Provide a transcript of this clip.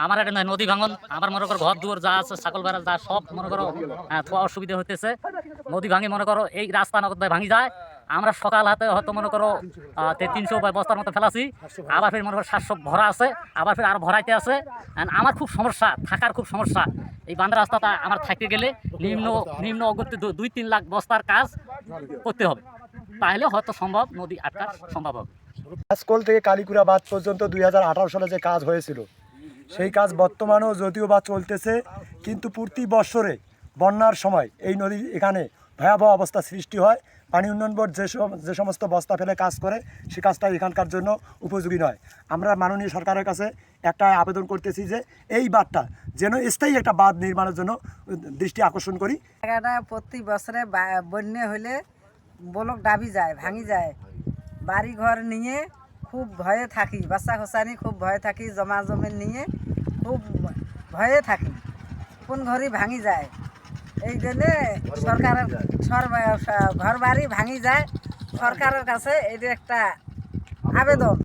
আমার এটা নয় নদী ভাঙন, আমার মনে করো ঘর দুয়ার যা আছে ছাগল বেড়া যা সব মনে করো থোয়া অসুবিধা হইতেছে। নদী ভাঙি মনে করো এই রাস্তা নগদ ভাঙি যায়। আমরা সকাল হাতে হয়তো মনে করো 300 বস্তার মতো ফেলাছি, আবার ফের মনে করো 700 ভরা আছে, আবার ফের আর ভরাইতে আছে। আমার খুব সমস্যা, থাকার খুব সমস্যা। এই বান্দা রাস্তাটা আমার থাকতে গেলে নিম্ন নিম্ন অগত্যে 2-3 লাখ বস্তার কাজ করতে হবে, তাহলে হয়তো সম্ভব নদী আটকা সম্ভব হবে। স্কুল থেকে কালীকুড়া বাঁধ পর্যন্ত 2018 সালে যে কাজ হয়েছিল সেই কাজ বর্তমানেও যদিও বা চলতেছে, কিন্তু প্রতি বৎসরে বন্যার সময় এই নদী এখানে ভয়াবহ অবস্থা সৃষ্টি হয়। পানি উন্নয়ন বোর্ড যে সমস্ত বস্তা ফেলে কাজ করে সে কাজটা এখানকার জন্য উপযোগী নয়। আমরা মাননীয় সরকারের কাছে একটা আবেদন করতেছি যে এই বাঁধটা যেন স্থায়ী একটা বাঁধ নির্মাণের জন্য দৃষ্টি আকর্ষণ করি। জায়গাটা প্রতি বছরে বন্যা হলে ব্লক ডাবি যায়, ভাঙি যায়। বাড়ি ঘর নিয়ে খুব ভয়ে থাকি, বাচ্চা খোসানি খুব ভয়ে থাকি, জমা জমি নিয়ে খুব ভয়ে থাকি, কোন ঘরই ভাঙি যায়। এই জন্যে সরকারের ঘর বাড়ি ভাঙি যায়, সরকারের কাছে এটা একটা আবেদন।